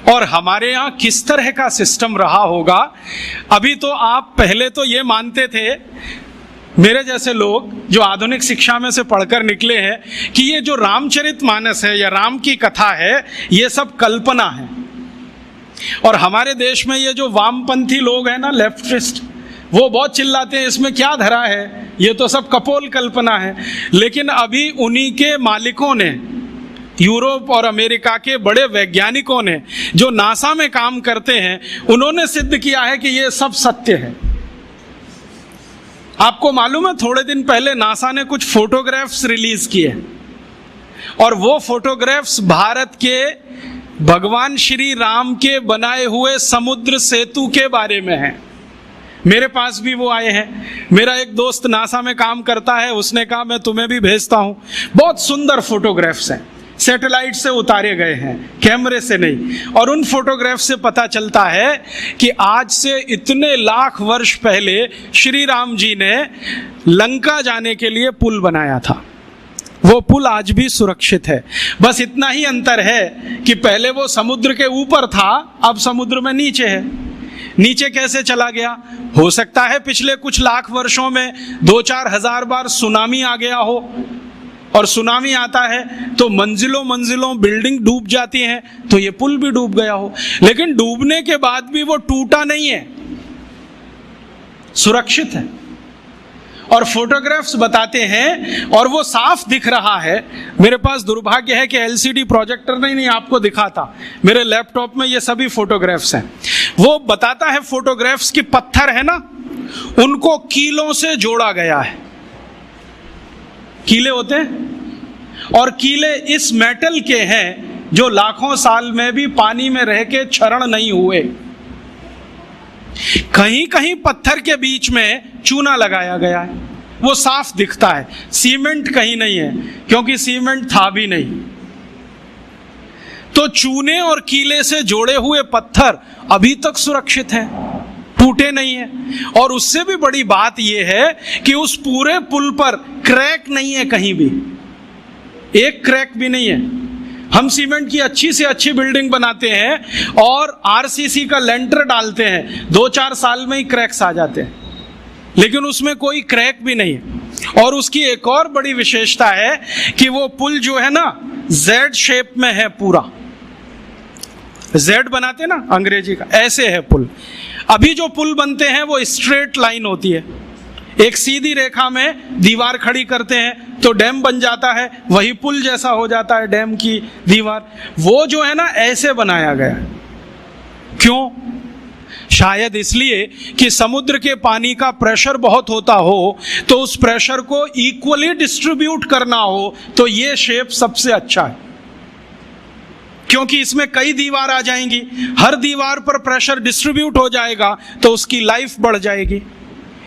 और हमारे यहाँ किस तरह का सिस्टम रहा होगा। अभी तो आप पहले तो ये मानते थे, मेरे जैसे लोग जो आधुनिक शिक्षा में से पढ़कर निकले हैं, कि ये जो रामचरितमानस है या राम की कथा है ये सब कल्पना है। और हमारे देश में ये जो वामपंथी लोग हैं ना, लेफ्टिस्ट, वो बहुत चिल्लाते हैं इसमें क्या धरा है, ये तो सब कपोल कल्पना है। लेकिन अभी उन्हीं के मालिकों ने, यूरोप और अमेरिका के बड़े वैज्ञानिकों ने, जो नासा में काम करते हैं, उन्होंने सिद्ध किया है कि ये सब सत्य है। आपको मालूम है, थोड़े दिन पहले नासा ने कुछ फोटोग्राफ्स रिलीज किए और वो फोटोग्राफ्स भारत के भगवान श्री राम के बनाए हुए समुद्र सेतु के बारे में हैं। मेरे पास भी वो आए हैं। मेरा एक दोस्त नासा में काम करता है, उसने कहा मैं तुम्हें भी भेजता हूं। बहुत सुंदर फोटोग्राफ्स हैं, सैटेलाइट से उतारे गए हैं, कैमरे से नहीं। और उन फोटोग्राफ से पता चलता है कि आज से इतने लाख वर्ष पहले श्री राम जी ने लंका जाने के लिए पुल बनाया था। वो पुल आज भी सुरक्षित है। बस इतना ही अंतर है कि पहले वो समुद्र के ऊपर था, अब समुद्र में नीचे है। नीचे कैसे चला गया? हो सकता है पिछले कुछ लाख वर्षों में 2-4 हजार बार सुनामी आ गया हो, और सुनामी आता है तो मंजिलों मंजिलों बिल्डिंग डूब जाती हैं, तो ये पुल भी डूब गया हो। लेकिन डूबने के बाद भी वो टूटा नहीं है, सुरक्षित है। और फोटोग्राफ्स बताते हैं और वो साफ दिख रहा है। मेरे पास दुर्भाग्य है कि एलसीडी प्रोजेक्टर नहीं आपको दिखाता, मेरे लैपटॉप में ये सभी फोटोग्राफ्स हैं। वो बताता है फोटोग्राफ्स की पत्थर है ना, उनको कीलों से जोड़ा गया है। कीले होते हैं, और कीले इस मेटल के हैं जो लाखों साल में भी पानी में रह के क्षरण नहीं हुए। कहीं कहीं पत्थर के बीच में चूना लगाया गया है, वो साफ दिखता है। सीमेंट कहीं नहीं है, क्योंकि सीमेंट था भी नहीं। तो चूने और कीले से जोड़े हुए पत्थर अभी तक सुरक्षित हैं, टूटे नहीं है। और उससे भी बड़ी बात यह है कि उस पूरे पुल पर क्रैक नहीं है, कहीं भी एक क्रैक भी नहीं है। हम सीमेंट की अच्छी से अच्छी बिल्डिंग बनाते हैं और आरसीसी का लेंटर डालते हैं, 2-4 साल में ही क्रैक्स आ जाते हैं, लेकिन उसमें कोई क्रैक भी नहीं है। और उसकी एक और बड़ी विशेषता है कि वो पुल जो है ना, जेड शेप में है पूरा। जेड बनाते हैं ना अंग्रेजी का, ऐसे है पुल। अभी जो पुल बनते हैं वो स्ट्रेट लाइन होती है, एक सीधी रेखा में दीवार खड़ी करते हैं तो डैम बन जाता है, वही पुल जैसा हो जाता है डैम की दीवार। वो जो है ना, ऐसे बनाया गया। क्यों? शायद इसलिए कि समुद्र के पानी का प्रेशर बहुत होता हो, तो उस प्रेशर को इक्वली डिस्ट्रीब्यूट करना हो, तो ये शेप सबसे अच्छा है। क्योंकि इसमें कई दीवार आ जाएंगी, हर दीवार पर प्रेशर डिस्ट्रीब्यूट हो जाएगा, तो उसकी लाइफ बढ़ जाएगी।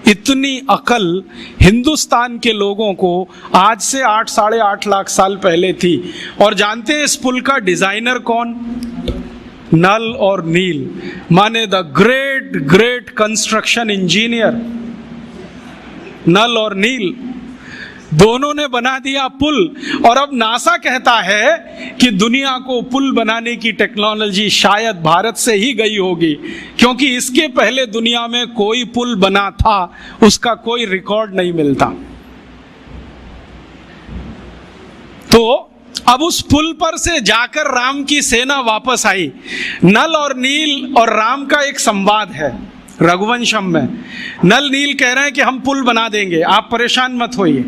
इतनी अकल हिंदुस्तान के लोगों को आज से 8-8.5 लाख साल पहले थी। और जानते हैं इस पुल का डिजाइनर कौन? नल और नील, माने the great great construction engineer Nal और नील, दोनों ने बना दिया पुल। और अब नासा कहता है कि दुनिया को पुल बनाने की टेक्नोलॉजी शायद भारत से ही गई होगी, क्योंकि इसके पहले दुनिया में कोई पुल बना था, उसका कोई रिकॉर्ड नहीं मिलता। तो अब उस पुल पर से जाकर राम की सेना वापस आई। नल और नील और राम का एक संवाद है रघुवंशम में। नल नील कह रहे हैं कि हम पुल बना देंगे, आप परेशान मत होइए,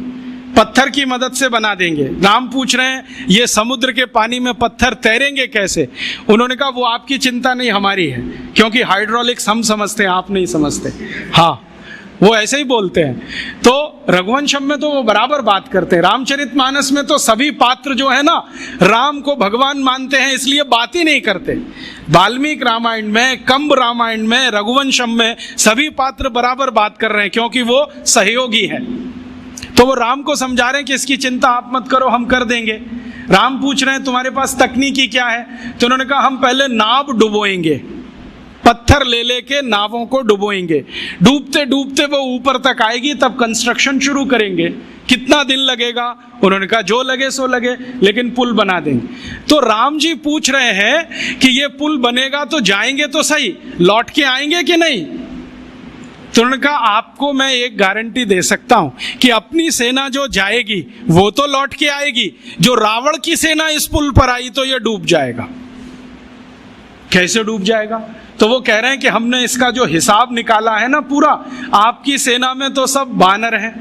पत्थर की मदद से बना देंगे। राम पूछ रहे हैं ये समुद्र के पानी में पत्थर तैरेंगे कैसे? उन्होंने कहा वो आपकी चिंता नहीं, हमारी है, क्योंकि हाइड्रोलिक्स हम समझते हैं, आप नहीं समझते। हाँ, वो ऐसे ही बोलते हैं। तो रघुवंशम में तो वो बराबर बात करते हैं। रामचरितमानस में तो सभी पात्र जो है ना, राम को भगवान मानते हैं, इसलिए बात ही नहीं करते। वाल्मीकि रामायण में, कंब रामायण में, रघुवंशम में सभी पात्र बराबर बात कर रहे हैं, क्योंकि वो सहयोगी हैं। तो वो राम को समझा रहे हैं कि इसकी चिंता आप मत करो, हम कर देंगे। राम पूछ रहे हैं तुम्हारे पास तकनीकी क्या है? तो उन्होंने कहा हम पहले नाव डुबोएंगे, पत्थर ले लेके नावों को डुबोएंगे, डूबते डूबते वो ऊपर तक आएगी, तब कंस्ट्रक्शन शुरू करेंगे। कितना दिन लगेगा? उन्होंने कहा जो लगे सो लगे, लेकिन पुल बना देंगे। तो राम जी पूछ रहे हैं कि ये पुल बनेगा तो जाएंगे तो सही, लौट के आएंगे कि नहीं? तो उन्होंने कहा आपको मैं एक गारंटी दे सकता हूं कि अपनी सेना जो जाएगी वो तो लौट के आएगी, जो रावण की सेना इस पुल पर आई तो ये डूब जाएगा। कैसे डूब जाएगा? तो वो कह रहे हैं कि हमने इसका जो हिसाब निकाला है ना पूरा, आपकी सेना में तो सब बानर हैं।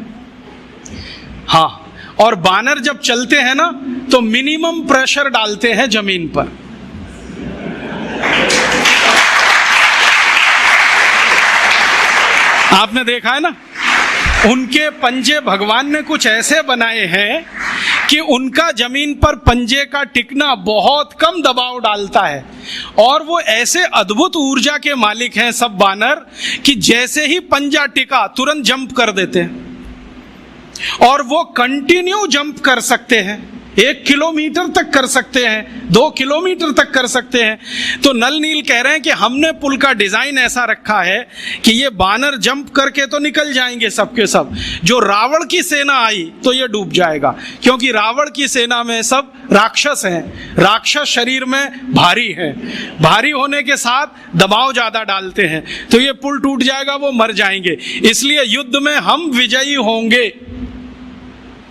हाँ, और बानर जब चलते हैं ना तो मिनिमम प्रेशर डालते हैं जमीन पर। आपने देखा है ना, उनके पंजे भगवान ने कुछ ऐसे बनाए हैं कि उनका जमीन पर पंजे का टिकना बहुत कम दबाव डालता है, और वो ऐसे अद्भुत ऊर्जा के मालिक हैं सब बानर कि जैसे ही पंजा टिका तुरंत जंप कर देते हैं, और वो कंटिन्यू जंप कर सकते हैं। 1 किलोमीटर तक कर सकते हैं, 2 किलोमीटर तक कर सकते हैं। तो नल नील कह रहे हैं कि हमने पुल का डिजाइन ऐसा रखा है कि ये बानर जंप करके तो निकल जाएंगे सबके सब, जो रावण की सेना आई तो ये डूब जाएगा, क्योंकि रावण की सेना में सब राक्षस हैं, राक्षस शरीर में भारी हैं, भारी होने के साथ दबाव ज्यादा डालते हैं, तो ये पुल टूट जाएगा, वो मर जाएंगे। इसलिए युद्ध में हम विजयी होंगे,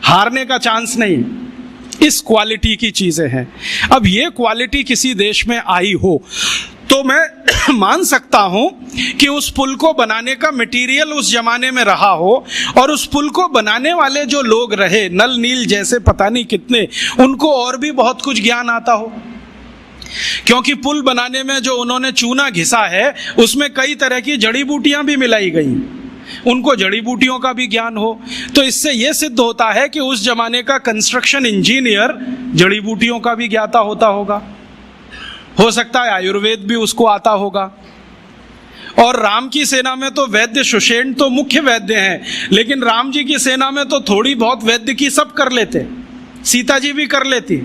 हारने का चांस नहीं। इस क्वालिटी की चीजें हैं। अब ये क्वालिटी किसी देश में आई हो तो मैं मान सकता हूं कि उस पुल को बनाने का मटेरियल उस जमाने में रहा हो, और उस पुल को बनाने वाले जो लोग रहे, नल नील जैसे पता नहीं कितने, उनको और भी बहुत कुछ ज्ञान आता हो, क्योंकि पुल बनाने में जो उन्होंने चूना घिसा है उसमें कई तरह की जड़ी बूटियां भी मिलाई गई, उनको जड़ी बूटियों का भी ज्ञान हो। तो इससे यह सिद्ध होता है कि उस जमाने का कंस्ट्रक्शन इंजीनियर जड़ी बूटियों का भी ज्ञाता होता होगा, हो सकता है आयुर्वेद भी उसको आता होगा। और राम की सेना में तो वैद्य सुषेण तो मुख्य वैद्य हैं, लेकिन राम जी की सेना में तो थोड़ी बहुत वैद्य की सब कर लेते, सीता जी भी कर लेती,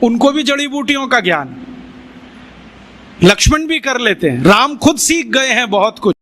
उनको भी जड़ी बूटियों का ज्ञान, लक्ष्मण भी कर लेते हैं, राम खुद सीख गए हैं बहुत कुछ।